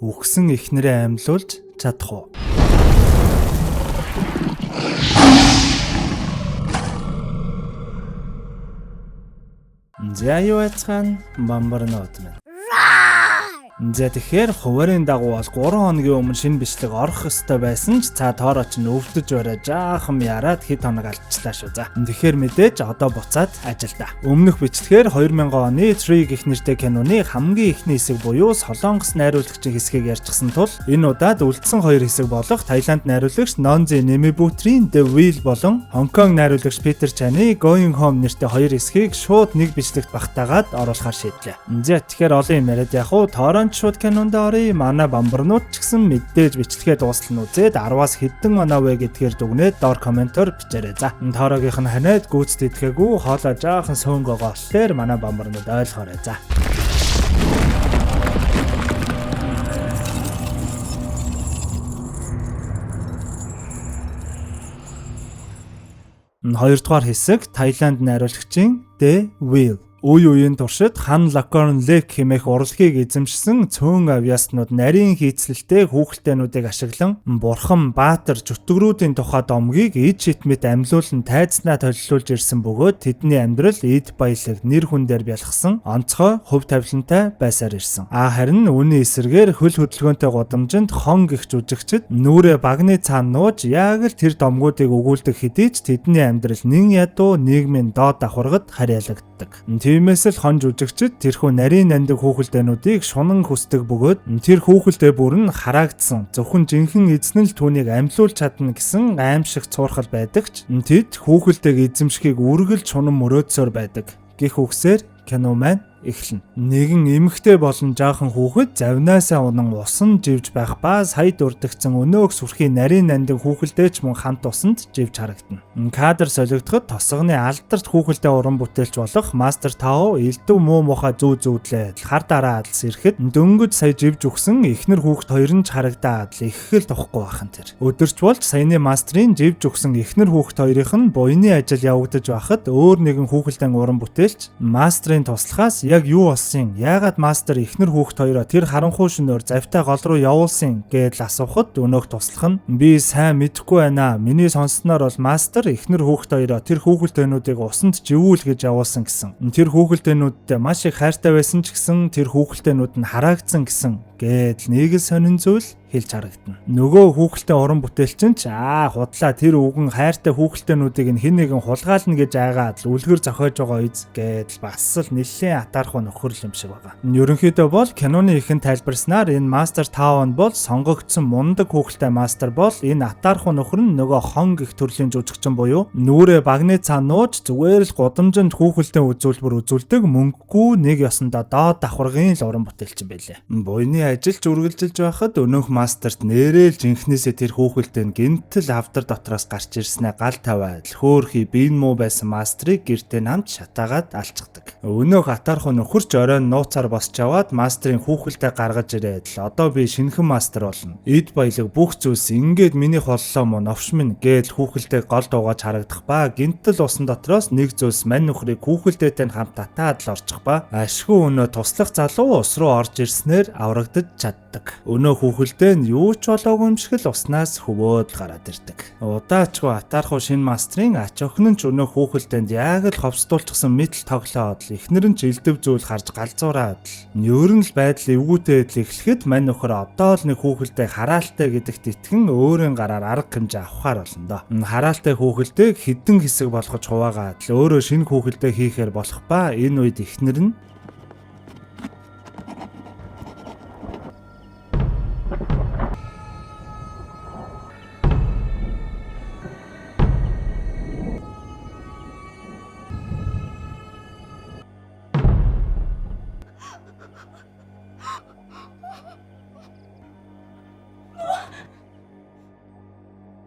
үхсэн эхнэрээ амьлуулж чадах уу? За юу яцхан бамбарнууд минь. За тэгэхээр хуваарийн дагуу бол 3 хоногийн өмнө шинэ бичлэг орох ёстой байсан ч цаа тоороо ч өвдөж барай жаахан яраад хэд хоног алдчихлаа шүү. За тэгэхээр мэдээж одоо буцаад ажилдаа. Өмнөх бичлэгээр 2000 оны Tree гэх нэртэй киноны хамгийн эхний хэсэг буюу Солонгос найруулагчийн хэсгийг ярьчихсан тул энэ удаад үлдсэн 2 хэсэг болох Таиланд найруулагч Nonzi Nemibutrийн The Wheel болон Хонконг найруулагч Peter Chan-ы Going Home нэртэй 2 хэсгийг шууд нэг бичлэгт багтаагаад оруулахар шийдлээ. За тэгэхээр олон юм яриад яг уу тоороо шууд кинонд орё. Манай бамбарнууд ч гэсэн мэдээж бичлэгээ дуустал нь үзээд 10-аас хэдэн оноо вэ гэдгээр дүгнээд доор комментоор бичээрэй. За тоорогийнх нь ханиад гүйцэд идэхээгүй хоолой жаахан сөөнгөөгөө болохоор манай бамбарнууд ойлгоорой. За 2 дугаар хэсэг Таиланд найруулагчийн The Wheel. Үе үеийн туршид Хан Лакорн Лек хэмээх урлагийг эзэмшсэн цөөн авьяаснууд нарийн хийцлэлтэй хүүхэлдэйнүүдийг ашиглан бурхан Баатар зүтгэрүүдийн тухай домгийг ид шитмэд амьлуулан тайзнаа толилуулж ирсэн бөгөөд тэдний амьдрал эд баялаг нэр хүн дээр бялхсан онцгой хөв тавилантай байсаар ирсэн. Харин үүний эсрэгээр хөл хөдөлгөөнтэй гудамжинд хон гих жүжигчид нүрэ багны цаана нууж яг л тэр домгуудыг өгүүлдэг хэдий ч тэдний амьдрал нэн ядуу нийгмийн доод давхаргад харьяалагддаг. Тиймээс л хон жүжигчид тэрхүү нарийн нандин хүүхэлдэйнүүдийг шунан хүсдэг бөгөөд тэр хүүхэлдэй бүр нь хараагдсан зөвхөн жинхэнэ эзэн л түүнийг амьлуулж чадна гэсэн аимшиг цуурхал байдаг ч тэд хүүхэлдэйг эзэмшихийг үргэлж шунан мөрөөдсөөр байдаг. Гэх үгсээр кино маань эхэлнэ. Нэгэн эмэгтэй болон жаахан хүүхэд завнаасаа унан усан живж байх ба сая дурдгцсан өнөөх сүрхийн нарийн нандин хүүхэлдээч мөн хамт усанд живж харагдана. Кадр солигдоход тосгоны алдарт хүүхэлдээ уран бүтээлч болох Мастер Тао элдв муу мухай зүүдлээ хар дараа адалс ирэхэд дөнгөж сая живж өгсөн эхнэр хүүхэд хоёр нь ч харагдаад л их хэл тохгүй байхын тэр. Өдөрч болж саяны мастрын живж өгсөн эхнэр хүүхэд хоёрын нь буйны ажил явагдаж байхад өөр нэгэн хүүхэлдэйн уран бүтээлч мастрын туслахаас яг юу болсон? Яагаад мастер эхнэр хүүхэд хоёроо тэр харанхуй шөнөөр завтай гол руу явуулсан гэдэл асуухад өнөөх туслах нь би сайн мэдэхгүй байна. Миний сонссноор бол мастер эхнэр хүүхэд хоёроо тэр хүүхэлдэйнүүдийг усанд живүүл гэж явуулсан гэсэн. Тэр хүүхэлдэйнүүдтэй маш их хайртай байсан ч гэсэн тэр хүүхэлдэйнүүд нь хараагдсан гэсэн гэдэл нэг л сонин зүйл хэлж харагдана. Нөгөө хүүхэлтэй уран бүтээлчин ч худлаа тэр үгэн хайртай хүүхэлтэйнүүдийг нь хэн нэгэн хулгайлна гэж айгаад л үлгэр зохиож байгаа үз гэдэл бас л нэлээд атаархуу нөхөрл юм шиг байгаа. Ерөнхийдөө бол киноны ихэн тайлбарснаар энэ Мастер Таун бол сонгогдсон мундаг хүүхэлтэй мастер бол энэ атаархуу нөхөр нь нөгөө хон гих төрлийн жүжигчин буюу нүрэ багны цаана нууж зүгээр л гудамжинд хүүхэлтэй үзүүлбэр үзүүлдэг мөнгөгүй нэг ёсондоо доод давхаргын л уран бүтээлчин байлээ. Буйны ажилч үргэлжилж байхад өнөөх мастерт нэрэл жинхнээсээ тэр хүүхэлдээ гинтэл авдар дотроос гарч ирснээ гал тавиад хөөхий биен муу байсан мастрыг гэртээ намж шатаагаад алчдаг. Өнөөх атаархуу нөхөрч оройн нууцаар босч аваад мастрын хүүхэлдээ гаргаж ирээд л одоо би шинэхэн мастер болно. Эд баялаг бүх зүйлс ингээд миний холлоо мөн овш минь гээл хүүхэлдээ гол дуугаж харагдах ба гинтэл усан дотроос нэг зүйлс мань нөхрийг хүүхэлдээтэй хамт татаад л орчих ба ашгүй өнөө туслах залуу ус руу орж ирснээр аврагдаж чаддаг. Өнөө хүүхэлдээ нь юу ч болоогүй юм шиг л уснаас хөвөөд гараад ирдэг. Удаачгүй атаархуу шинэ мастрын ач охин нь ч өнөө хүүхэлдээнд яг л ховсдуулчихсан мэдл тоглоод л эхнэр нь ч элдв зүйл харж галзуураад л нёрөн л байдал эвгүйтэй байдал эхлэхэд мань нөхөр одоо л нэг хүүхэлдээ хараалтай гэдэгт итгэн өөрийн гараар арга хэмжээ авахар болно доо. Хараалтай хүүхэлдээг хідэн хэсэг болгож хуваагаад л өөрөө шинэ хүүхэлдээ хийхээр болох ба энэ үед эхнэр нь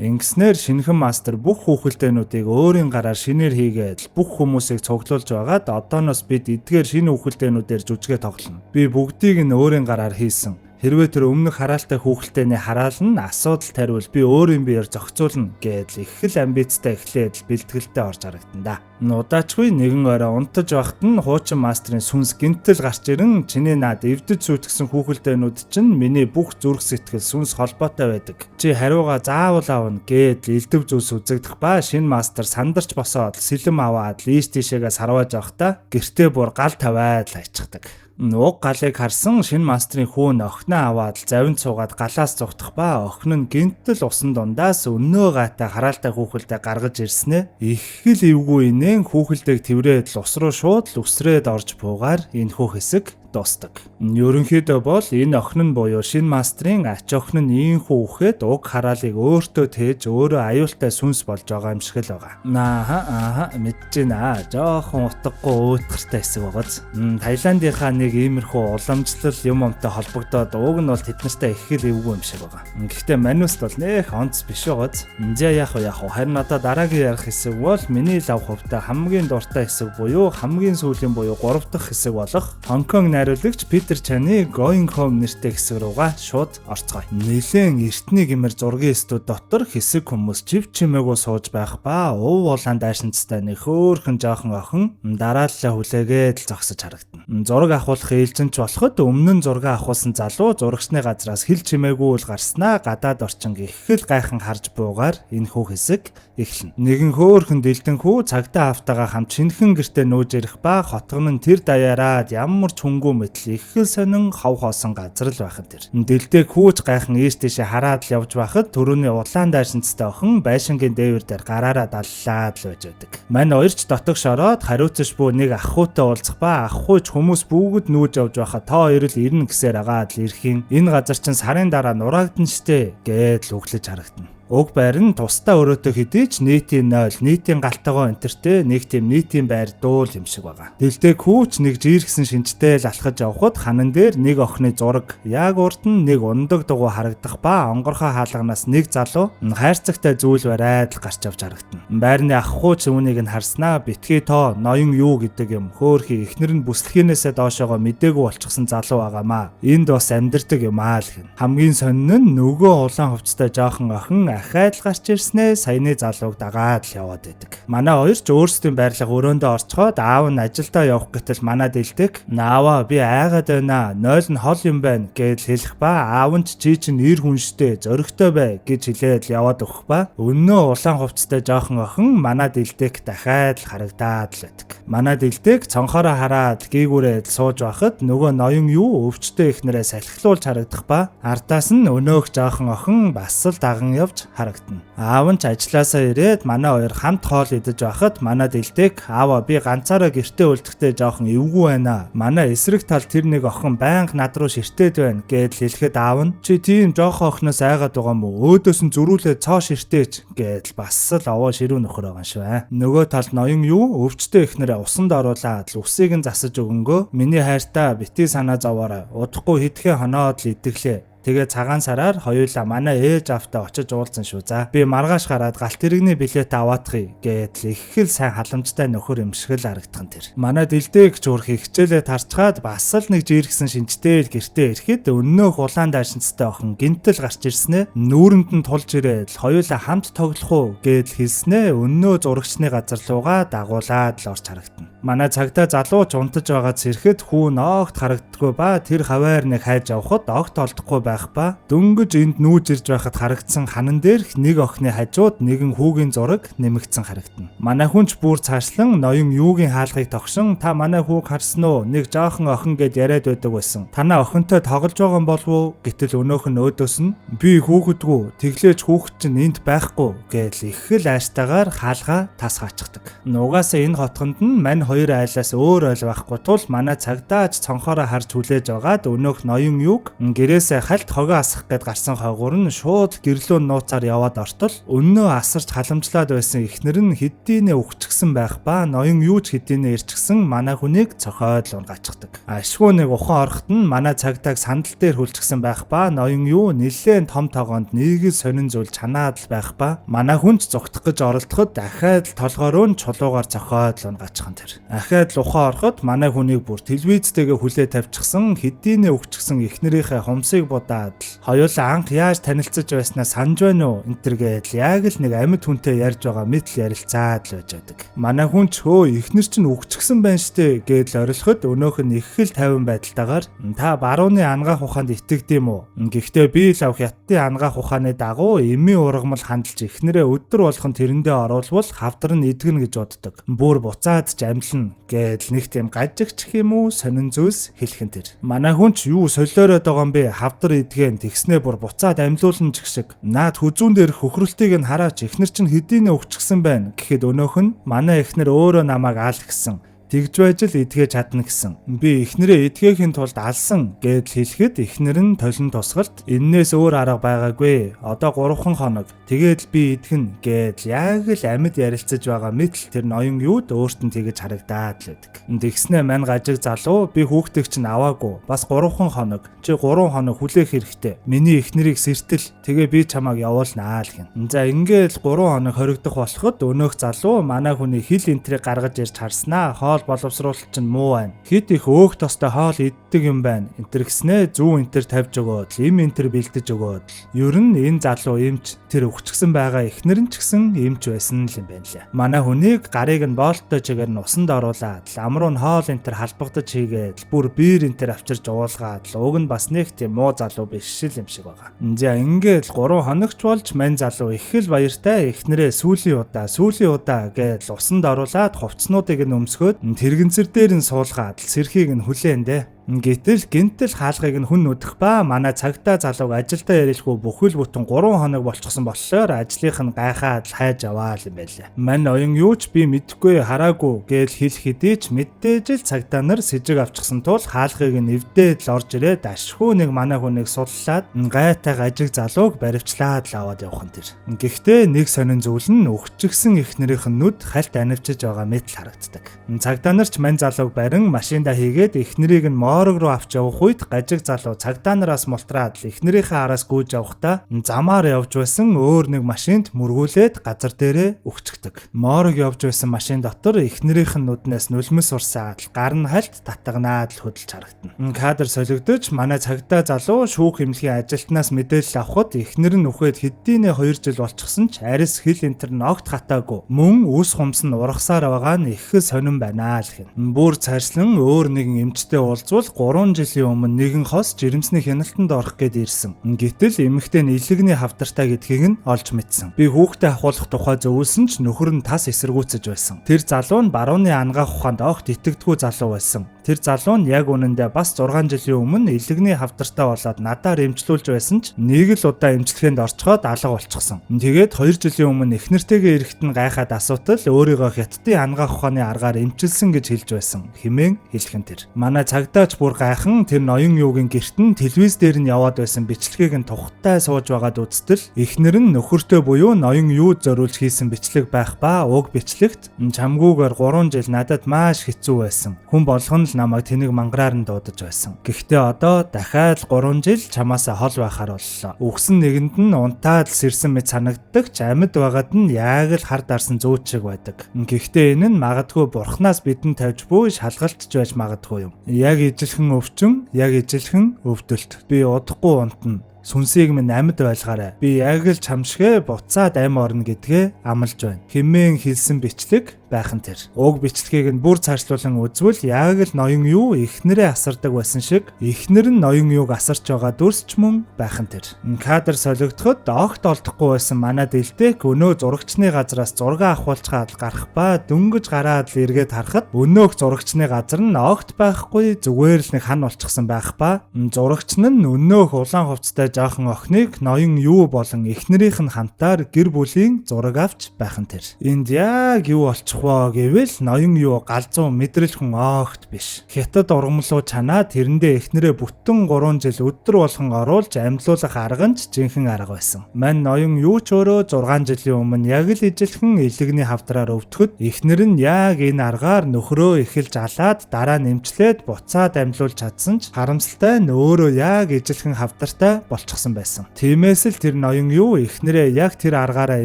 Ингэснээр шинэхэн мастер бүх хүүхэлдэйнүүдийг өөрийн гараар шинээр хийгээд бүх хүмүүсийг цуглуулж байгаад одооноос бид эдгээр шинэ хүүхэлдэйнүүдээр жүжигээ тоглоно. Би бүгдийг нь өөрийн гараар хийсэн. Хэрвээ тэр өмнөх хараалтай хүүхэлтэйний хараал нь асуудал тариул би өөрийн биеэр зохицуулна гэдэл их л амбицтай эхлээд бэлтгэлтэй орж харагдана да. Удаачгүй нэгэн орой унтаж байхад нь хуучин мастрын сүнс гинтэл гарч ирэн чиний наад эвдэж сүйтгэсэн хүүхэлтэйнүүд чинь миний бүх зүрх сэтгэл сүнс холбоотой байдаг. Чи хариугаа заавал авна гэдэл элдв зүйлс үзэгдэх ба шинэ мастер сандарч босоод сэлэм аваад лист тишээгээ сарваж явахдаа гэртээ бүр гал тавиад л ачдаг. Уг галыг харсан шинэ мастрын хүүн охиноо аваад завинд суугаад галаас зугтах ба охин нь гинтэл усан дундаас өнөө гайтай хараалтай хүүхэлдээ гаргаж ирснэ. Их л эвгүй инээн хүүхэлдээг тэврээд ус руу шууд л үсрээд орж буугаар энэхүү хэсэг дуустдаг. Ерөнхийдөө бол энэ охин нь буюу шинэ мастрын ач охин нь ийхүү үхэд уг хараалыг өөртөө тээж өөрөө аюултай сүнс болж байгаа юм шиг л байгаа. Мэдчихэна. Жохон утгагүй уйтгартай хэсэг байгааз. Таиландынхаа нэг иймэрхүү уламжлал юм өмтэй холбогдоод уг нь бол тэднэртэй их л эвгүй юм шиг байгаа. Гэхдээ мануст бол нэх онц биш байгааз. Яг харин одоо дараагийн ярих хэсэг бол миний лав хувьтай хамгийн дуртай хэсэг буюу хамгийн сүүлийн буюу 3 дахь хэсэг болох Хонконг найруулагч Питер Чаны Going Home нэртэй хэсэг руугаа шууд орцгоё. Нэлээд эртний гэмээр зургийн студ дотор хэсэг хүмүүс чив чимээгүй сууж байх ба ув улаан дайшинцтай нэг хөөрхөн жоохон охин дарааллаа хүлээгээд л зогсож харагдана. Зураг авахлах ээлжинч болоход өмнө нь зураг авахулсан залуу зурагчны газраас хил чимээгүй л гарснаа гадаад орчин их л гайхан харж буугаар энэ хүү хэсэг эхэлнэ. Нэгэн хөөрхөн дэлдэн хүү цагтаа автагаа хамт шинхэн гэртээ нүүж ирэх ба хотгон нь тэр даяараад ямар ч хөнгөө мэтэл их л сонин хов хоосон газар л байхад тэр. Дэлдэг хүүж гайхан ийш тийшээ хараад л явж байхад төрөний улаан дайшинцтай охин байшингийн дээвэр дээр гараараа даллаад л байж байдаг. Мань хоёрч дотогш ороод хариуцж буй нэг ах ホー уулзах ба ах ホー ч хүмүүс бүгд нүүж явж байхад та хоёр л ирнэ гэсээр агаад л ирхийн. Энэ газар чинь сарын дараа нураагдан штэ гэдэл өглөж харагдана. Уг байр нь тусдаа өрөөтөө хэдий ч нийтийн 0, нийтийн галтайгоо энтертэй нэг тийм нийтийн байр дуул юм шиг байгаа. Дэлдэг хүүч нэг жиргсэн шинжтэй л алхаж явхад ханан дээр нэг охины зураг, яг урд нь нэг ундаг дугуй харагдах ба онгорхоо хаалганаас нэг залуу хайрцагтай зүйл барайд л гарч явж харагдана. Байрны ах хууч үүнийг нь харснаа битгий тоо ноён юу гэдэг юм хөөхий эхнэр нь бүслэхийнээсээ доошоогоо мдээгүй болчихсон залуу байгаамаа. Энд бас амьдэрдэг юм аа л гэн. Хамгийн сонин нь нөгөө улаан хувцастай жоохон охин ахаад л гарч ирснээ саяны залууг дагаад л яваад байдаг. Манай хоёр ч өөрсдийн байрлал өрөөндөө орцгоод аав нь ажилдаа явах гэтэл манай дэлдэг нааваа би айгаад байна 0 нь хол юм байна гэж хэлэх ба аав нь чи чинь ир хүнштэй зөрөгтэй бай гэж хэлээд л яваад өгөх ба өнөө улаан хувцастай жоохон охин манай дэлдэг дахиад л харагдаад л байдаг. Манай дэлдэг цонхороо хараад гийгүүрээд сууж байхад нөгөө ноён юу өвчтөе ихнэрээ салхилуулж харагдах ба ардаас нь өнөөх жоохон охин бас л даган явж харагдана. Аав нь ч ажилласаа ирээд манай хоёр хамт хоол идэж байхад манай дэлдэг аава би ганцаараа гэртээ үлдэхтэй жоохон эвгүй байна. Манай эсрэг тал тэр нэг охин байнга над руу ширтээд байна гэдэл хэлэхэд аав нь чи тийм жоохон охиноос айгаад байгаа юм уу? Өөдөөс нь зөрүүлээд цоо ширтээч гэдэл бас л овоо ширүү нөхөр байгаа юм шүү. Нөгөө талд ноён юу өвчтөе ихнэрээ усанд оруулаад л усыг нь засаж өгөнгөө миний хайртаа бити санаа зовоорой. Удахгүй хэдхэн хоноод л идэглээ. Тэгээ цагаан сараар хоёулаа манай ээж автаа очиж уулзсан шүү. За би маргааш гараад галт тэрэгний билет аваадахыг гэдэл их л сайн халамжтай нөхөр юм шиг л харагдах нь тэр. Манай дэлдэг жуурхийг хичээлээ тарчгаад бас л нэг жиргсэн шинжтэй л гэртээ ирэхэд өнөөх улаан дайшинцтай охин гинтэл гарч ирснэ. Нүүрэнд нь тулж ирээд хоёулаа хамт тоглох уу гэдэл хэлснэ. Өнөө зурагчны газар руугаа дагуулад л орж харагдана. Манай цагтаа залууч унтаж байгаад сэрэхэд хүүн огт харагддаггүй ба тэр хаваар нэг хайж явхад огт олдохгүй байх ба дөнгөж энд нүүж ирж байхад харагдсан ханан дээрх нэг охины хажууд нэгэн хүүгийн зураг нэмэгдсэн харагдана. Манай хүнч бүр цаашлан ноён юугийн хаалгыг тогшин та манай хүүг харсан уу? Нэг жоохон охин гэд яриад байдаг байсан. Танаа охинтой тоглож байгаа юм болов уу? Гэтэл өнөөх нь өөдөөс нь би хүүхэдгүй тэглээж хүүхэд чинь энд байхгүй гэдэл их л айстайгаар хаалгаа тас хаачихдаг. Нугасаа энэ хотгонд нь мань хоёр айлаас өөр ойл байхгүй тул манай цагдаач цонхороо харж хүлээж байгаад өнөөх ноён юуг гэрээсээ халь дахиад хогоо асах гээд гарсан хойгуур нь шууд гэрлөө нууцаар яваад ортол өнөө асарч халамжлаад байсан эхнэр нь хэдийнэ өгчихсэн байх ба ноён юу ч хэдийнэ ирчихсэн манай хүнийг цохоод л унгачдаг. Ашгүй нэг ухан орохт нь манай цагтааг сандал дээр хүлчихсэн байх ба ноён юу нэлээд том тогоонд нийгэл сонин зүйл чанаад л байх ба манай хүнд зүгтах гэж оролдоход дахиад л толгоороо нь чулуугаар цохоод л унгачхан тэр. Дахиад л ухаан ороход манай хүнийг бүр телевизтэйгээ хүлээ тавьчихсан хэдийнэ өгчихсэн эхнэрийнхээ хумсыг будаад л хоёулаа анх яаж танилцж байснаа санаж байна уу энтергээд л яг л нэг амьд хүнтэй ярьж байгаа мэт л ярилцаад л байж байдаг. Манай хүн ч хөө эхнэр чинь өгчихсэн байна штэ гээд л орилоход өнөөх нь их хэл тайван байдалтайгаар та барууны ангаах ухаанд итгэдэм үү? Гэхдээ би л авах хятадын ангаах ухааны дагуу эмийн ургамал хандалж эхнэрээ өдөр болгон тэрэндээ оруулвал хавдар нь идэгнэ гэж боддог. Бүр буцаад ч амьлна гээд нэг тийм гажигч юм уу сонин зүйлс хэлхэн тэр. Манай хүн ч юу солиороод байгаа юм бэ? Хавдар идгэн тэгснээ бүр буцаад амьлуулна ч гэх шиг. Наад хүзүүн дээр хөхрөлтийг нь хараач эхнэр чинь хэдийнэ өгчихсэн байна гэхэд өнөөх нь манай эхнэр өөрөө намайг аал гэсэн. Тэгж байж л эдгэж чадна гэсэн. Би эхнэрээ эдгээхийн тулд алсан гэд хэлэхэд эхнэр нь толон тусгалт эннээс өөр арга байгаагүй. Одоо 3 хоног тэгээд би эдгэн гэд яг л амьд ярилцаж байгаа мэт л тэр ноён юуд өөрт нь тэгэж харагдаад л байдаг. Тэгснэ мань гажиг залуу би хүүхдийг чинь аваагүй. Бас 3 хоног. Чи 3 хоног хүлээх хэрэгтэй. Миний эхнэрийг сэртэл тэгээ би чамааг явуулнаа л гин. За ингээл 3 хоног хоригдох болоход өнөөх залуу манай хүний хил энтрийг гаргаж ирж харснаа. Боловсруулалт чинь муу байна. Хэд их өөх тостой хоол иддэг юм байна. Энтэр гэснээ зүү энтэр тавьж өгөөд, им энтэр бэлдэж өгөөд. Ер нь энэ залуу эмч тэр өгчихсэн байгаа эхнэр нь ч гэсэн эмч байсан л юм байна лээ. Манай хүнийг гарыг нь боолттой чигээр нь усанд оруулаад, амруу нь хоол энтэр халбагдаж хийгээд, бүр биер энтэр авчирч уулгаад, уг нь бас нэг тийм муу залуу биш л юм шиг байгаа. За ингээд 3 хоногч болж мань залуу их л баяртай эхнэрээ сүүлийн удаа гэж усанд оруулаад хувцснуудыг нь өмсгөөд тэрэгэнцэр дээр нь суулгаад сэрхийг нь хүлээндэ. Гэтэл гинтэл хаалгыг нь хүн нүдэх ба манай цагтаа залууг ажилдаа ярилгүй бүхэл бүтэн 3 хоног болчихсон болохоор ажлынх нь гайхаад хайж аваа л юм байлаа. Мань оюн юу ч би мэдэхгүй хараагүй гэж хэлэх хэдий ч мэдээж л цагтаа нар сэжиг авчихсан тул хаалгыг нь эвдээд л орж ирээд ашгүй нэг манай хүнийг суллаад гайтай гажиг залууг баривчлаад л аваад явах нь тэр. Гэхдээ нэг сонин зүйл нь өгчихсэн эхнэрийнх нь нүд хальт анивчиж байгаа мэт л харагддаг. Цагтаа нар ч мань залууг барин машиндаа хийгээд эхнэрийг нь орог руу авч явах үед гажиг залуу цагдаа нараас мултраад эхнэрийнхээ араас гүйж явахдаа замаар явж байсан өөр нэг машинд мөргүүлээд газар дээрээ өгчгдөг. Моорог явж байсан машин дотор эхнэрийнх нь нүднээс нулимс урсаад гар нь хальт татганаад л хөдөлж харагдана. Кадр солигдож манай цагдаа залуу шүүх эмнэлгийн ажилтнаас мэдээлэл авахд эхнэр нь үхээд хэдийнэ 2 жил болчихсон ч арис хил энтер ногт хатаагүй. Мөн үс хумс нь ургасаар байгаа нь их сонирн байна л гэн. Бүр цаарслан өөр нэгэн эмчтэй уулзвал 3 жилийн өмнө нэгэн хос жирэмсний хяналтанд орох гээд ирсэн. Гэтэл эмэгтэй нь илэгний хавдартай гэдгийг нь олж мэдсэн. Би хүүхдээ ахуулах тухай зөвлөсөн ч нөхөр нь тас эсэргүүцэж байсан. Тэр залуу нь барууны ангаах ухаанд огт итгэдэггүй залуу байсан. Тэр залуу нь яг үнэндээ бас 6 жилийн өмнө илэгний хавдартай болоод надаар эмчлүүлж байсан ч нэг л удаа эмчилгээнд орцгоод алга болчихсон. Тэгээд 2 жилийн өмнө эхнэртэйгээ ирэхэд нь гайхаад асуудал өөрийгөө хятадын ангаах ухааны аргаар эмчилсэн гэж хэлж байсан. Хэмээн хэлхэн тэр. Манай цагдаач бүр гайхан тэр ноён юугийн гэрт нь телевиз дээр нь яваад байсан бичлэгийг нь тухтай сууж байгаад үзтэл эхнэр нь нөхөртөө буюу ноён юуд зориулж хийсэн бичлэг байх ба уг бичлэгт чамгүйгээр 3 жил надад маш хэцүү байсан. Хүн болгоно л намайг тэнэг мангараар нь дуудаж байсан. Гэхдээ одоо дахиад 3 жил чамаасаа хол байхаар боллоо. Үгсэн нэгэнд нь унтаад сэрсэн мэт санагддаг ч амьд байгаад нь яг л хар дарсан зүүч шиг байдаг. Гэхдээ энэ нь магадгүй бурхнаас бидэнд тавьж буй шалгалтч байж магадгүй юм. Яг ижилхэн өвчин, яг ижилхэн өвдөлт. Би удахгүй унтна. Сүнсийг минь амьд байлгаарай. Би яг л чамшгэ буцаад амь орно гэдгээ амлаж байна. Хэмээн хэлсэн бичлэг байхан тэр. Уг бичлэгийг нь бүр цаашлуулан үзвэл яг л ноён юу эхнэрээ асардаг байсан шиг эхнэр нь ноён юуг асарч байгаа дүрсч мөн байхан тэр. Кадр солигдоход огт олдохгүй байсан манай дэлдэг өнөө зурагчны газраас зураг авахулчгаад гарах ба дөнгөж гараад л эргээд харахад өнөөх зурагчны газар нь огт байхгүй зүгээр л нэг хан болчихсон байх ба зурагч нь өнөөх улаан хувцастай жоохон охиныг ноён юу болон эхнэрийнх нь хамтаар гэр бүлийн зураг авч байхан тэр. Энд яг юу болчих вэ гэвэл ноён юу галзуу мэдрэл хүн огт биш. Хятад ургамлуу чанаа тэрэндээ эхнэрээ бүтэн 3 жил өдөр болгон оруулж амьдлуулах арга нь жинхэнэ арга байсан. Мань ноён юу ч өөрөө 6 жилийн өмнө яг л ижилхэн илэгний хавдраар өвдөхөд эхнэр нь яг энэ аргаар нөхрөө эхэлж алаад дараа нэмчлээд буцаад амьдлуулж чадсан ч харамсалтай нь өөрөө яг ижилхэн хавдартай болчихсон байсан. Тиймээс л тэр ноён юу эхнэрээ яг тэр аргаараа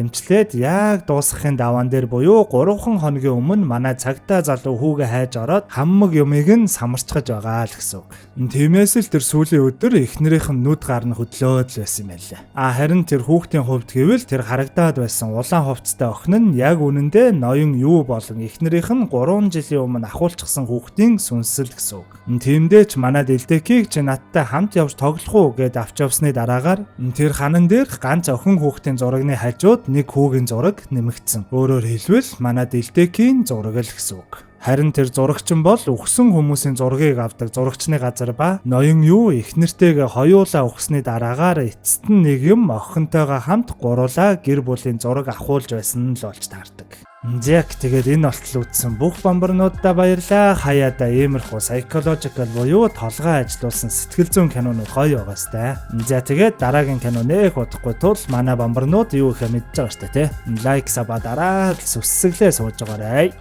эмчлээд яг дуусгахын даваан дээр буюу 3 хоногийн өмнө манай цагтаа залуу хүүгээ хайж ороод хаммаг юмыг нь самарчгаж байгаа л гэсэн үг. Тиймээс л тэр сүүлийн өдөр эхнэрийнх нь нүд гар нь хөдлөөд л байсан юм байлаа. Харин тэр хүүхдийн хувьд гэвэл тэр харагдаад байсан улаан хувцастай охин нь яг үнэндээ ноён юу болон эхнэрийнх нь 3 жилийн өмнө ахуулчихсан хүүхдийн сүнсэл гэсэн үг. Тиймдээ ч манай Дэлдэкийг чи надтай хамт явж тоглох уу гэд авч явсны дараагаар тэр ханан дээр ганц охин хүүхдийн зурагны хажууд нэг хүүгийн зураг нэмэгдсэн. Өөрөөр хэлбэл манай Дэлдэкийн зураг л гэсэн үг. Харин тэр зурагч нь бол өгсөн хүмүүсийн зургийг авдаг зурагчны газар ба ноён юу эхнэртэйгээ хоёулаа өгсөний дараагаар эцэст нь нэг юм охинтойгоо хамт гуруулаа гэр бүлийн зураг ахуулж байсан л болж таардаг. Зэг тэгээд энэ болтол үзсэн бүх бамбарнуудаа баярлаа. Хаяада иймэрхүү psychological буюу толгой ажилуулсан сэтгэл зүйн кинонууд гоё байгаа сте. За тэгээд дараагийн кино нэх удахгүй тул манай бамбарнууд юу ихэ мэдж байгаа штэ тий. Лайк саба дараа сүссэглээ сууж байгаарай.